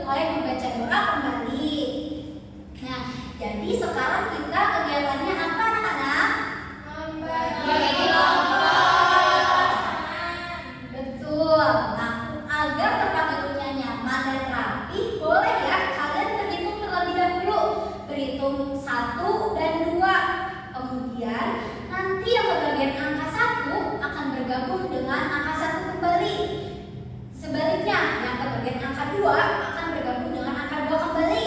mulai membaca doa kembali. Nah, jadi sekarang kita kegiatannya apa anak-anak? Membagi kelompok. Betul. Nah, agar tempat duduknya nyaman dan rapi, boleh ya kalian berhitung terlebih dahulu. Berhitung 1 dan 2. Kemudian nanti yang kebagian angka 1 akan bergabung dengan angka 1 kembali. Sebaliknya, yang kebagian angka 2 akan bergabung dengan angka 2 kembali.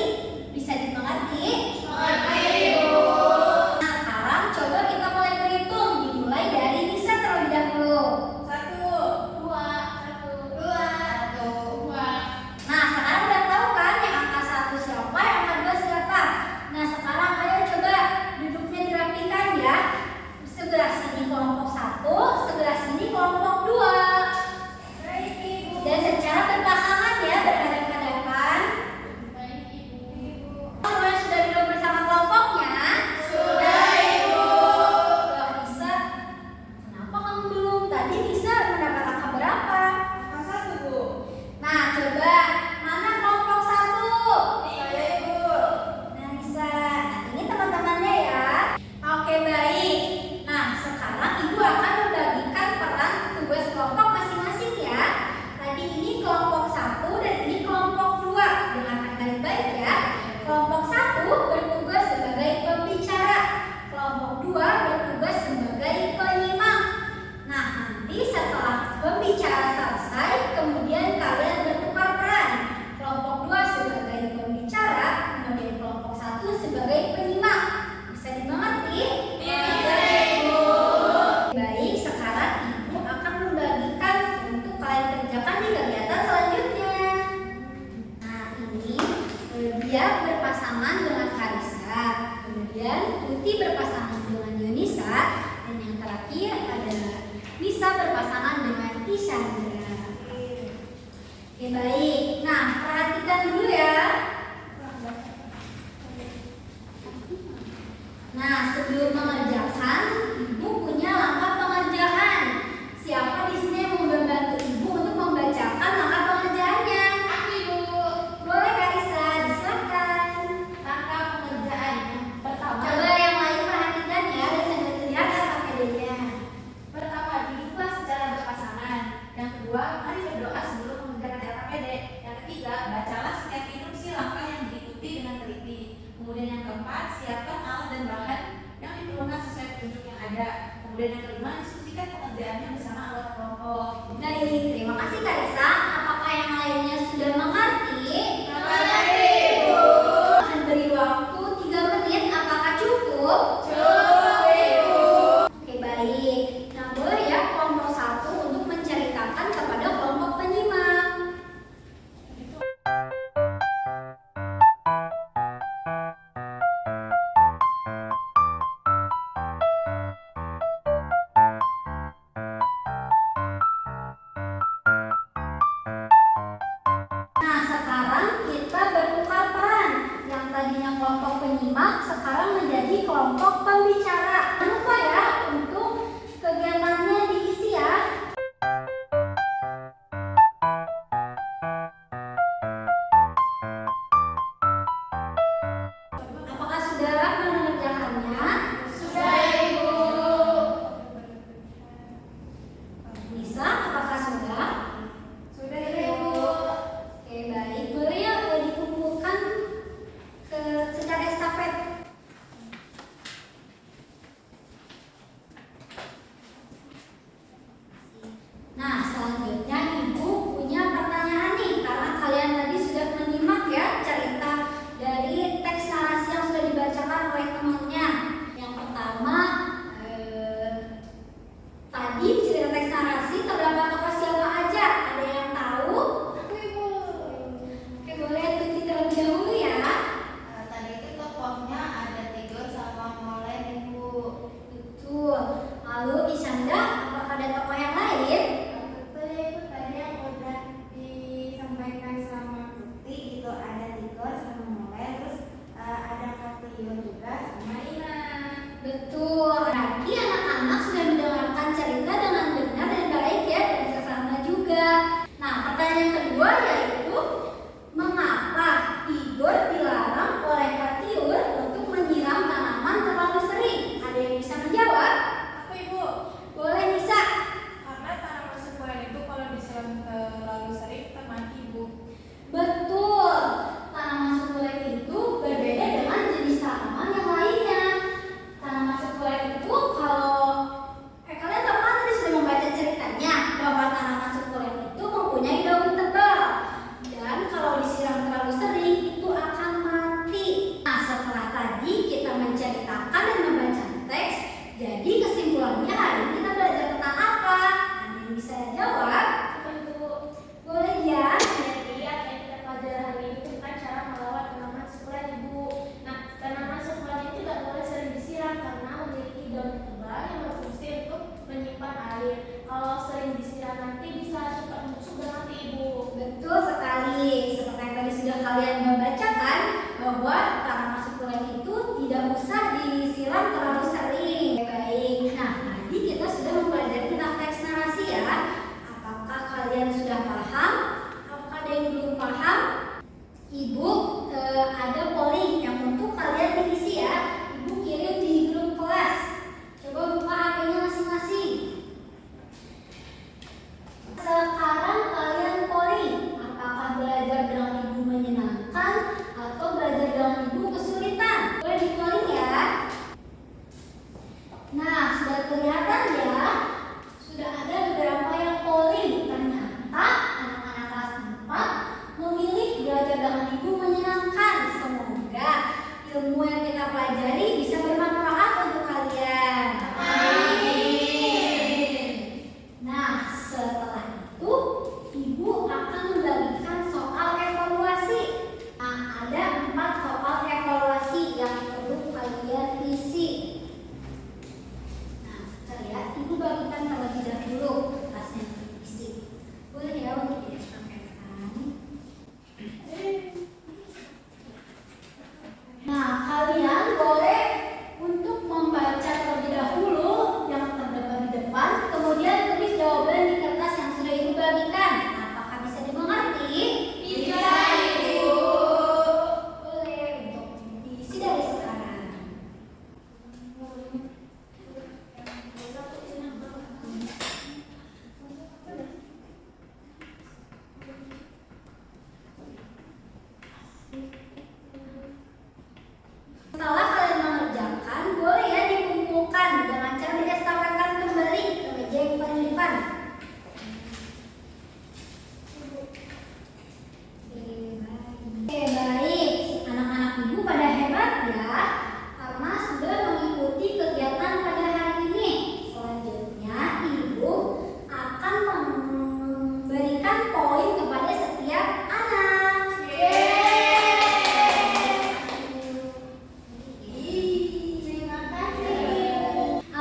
Bisa dimengerti? Mengerti, Ibu. Nah, sekarang coba kita mulai berhitung. Dimulai dari Nisa terlebih dahulu. 1, 2, 1, 2, 1, 2. Nah, sekarang udah tahu kan yang angka 1 siapa, yang angka 2 siapa? Nah, sekarang ayo coba duduknya dirapikan ya. Sebelah sini kelompok 1, sebelah sini kelompok 2. Baik, Ibu. Dan secara berpasangan ya, berhadapan-hadapan. Baik, Ibu. Semuanya sudah duduk bersama kelompoknya? Sudah, Ibu. Loh, Nisa, kenapa kamu belum? Tadi Nisa mendapat angka berapa? Angka 1, Bu. Nah, coba mana kelompok 1? Saya, Ibu. Nah, Nisa, ini teman-temannya ya. Oke, baik. Nah, sekarang Ibu akan membagikan peran tugas kelompok masing-masing ya. Tadi ini kelompok 1 dan ini kelompok 2. Dengarkan baik-baik ya. Kelompok 1 bertugas sebagai pembicara. Kelompok 2 bertugas sebagai penyimak. Nah, nanti setelah pembicara selesai, kemudian kalian bertukar peran. Kelompok 2 sebagai pembicara, kemudian kelompok 1 sebagai penyimak. Bisa dimengerti? Bisa, Ibu. Baik, sekarang Ibu akan membagikan untuk kalian kerjakan di kegiatan selanjutnya. Nah, ini dia berpasangan dengan Karisa, kemudian Tuti berpasangan dengan Yunisa, dan yang terakhir adalah Nisa berpasangan dengan Isyandra. Oke, baik. Nah, perhatikan dulu ya. Nah, sebelum mengerjakan, Ibu punya langkah pengerjaan. Siapa di sini yang mau membantu Ibu untuk membacakan langkah pengerjaannya? Aku, Ibu. Boleh, Karisa, silakan. Langkah pengerjaan yang pertama. Coba yang lain perhatikan ya dan sambil lihat KPD-nya. Pertama, duduklah secara berpasangan. Yang kedua, mari berdoa sebelum mengerjakan LKPD. Yang ketiga, bacalah setiap instruksi langkah yang diikuti dengan teliti. Kemudian yang keempat, siapkan alat dan bahan yang diperlukan sesuai petunjuk yang ada. Kemudian yang kelima, diskusikan pekerjaannya bersama anggota kelompok. Baik, terima kasih Karisa. Apakah yang lainnya sudah mengerti? Mengerti, Ibu. Akan beri waktu 3 menit. Apakah cukup? Cukup, Ibu. Oke, baik. Nah, boleh ya kelompok 1 untuk menceritakan kepada kelompok penyimak. Nah, sekarang kita bertukar peran. Yang tadinya kelompok penyimak, sekarang menjadi kelompok pembicara. Jangan lupa ya untuk kegiatannya diisi ya. Apakah sudah mengerjakannya? Sudah, Ibu. Nisa, apakah sudah? Sudah, Ibu. Oke, baik. Boleh ya dikumpulkan secara estafet. tidak usah disiram terlalu sering. Baik, nah tadi kita sudah mempelajari tentang teks narasi ya. Apakah kalian sudah paham? Apakah ada yang belum paham? Ibu ada polling yang untuk kalian diisi ya. Ibu kirim di grup kelas. Coba buka HP-nya masing-masing. Sekarang kalian polling, apakah belajar dengan ibu menyenangkan atau belajar dengan ibu kesulitan? Boleh di polling ya. Nah, sudah kelihatan ya. Sudah ada beberapa yang polling. Ternyata anak-anak kelas 4 memilih belajar dengan ibu menyenangkan. Semoga ilmu yang kita pelajari bisa bermanfaat untuk kalian. Amin. Nah, setelah itu ibu akan membagikan soal evaluasi. Nah, ada 4 soal evaluasi yang perlu kalian isi. Nah, kita lihat ibu bagikan terlebih dahulu kertasnya isi. Boleh ya untuk disampaikan. Nah, kalian boleh untuk membaca terlebih dahulu yang terdapat di depan, kemudian tulis jawaban di kertas yang sudah ibu bagikan. Apakah bisa dimengerti? Bisa, Ibu. Boleh untuk diisi dari sekarang. Setelah kalian mengerjakan, boleh ya dikumpulkan dengan cara diestafetkan kembali ke meja yang paling depan. Oke, baik. Anak-anak ibu pada hebat ya, karena sudah mengikuti kegiatan pada hari ini. Selanjutnya, ibu akan memberikan poin kepada setiap anak.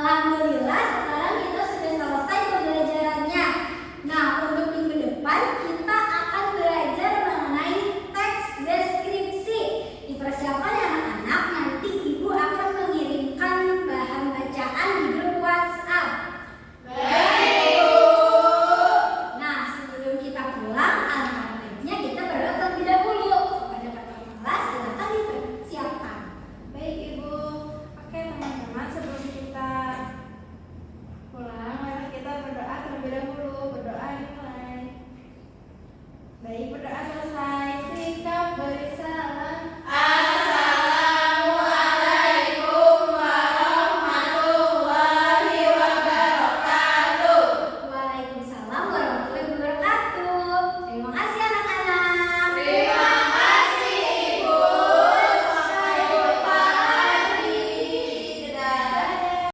Alhamdulillah, sekarang kita sudah selesai pembelajarannya. Nah, untuk minggu depan kita akan belajar mengenai teks deskripsi. Dipersiapkan ya anak-anak, nanti ibu akan mengirimkan bahan bacaan di grup WhatsApp. Baik, Bu. Nah, sebelum kita pulang, alhamdulillahnya kita berdoa terlebih dahulu. Kepada kakak kelas, silakan dipersiapkan. Baik, Ibu. Oke, teman-teman, sebelum kita pulang, mari kita berdoa terlebih dahulu. Berdoa dimulai. Baik, berdoa selesai.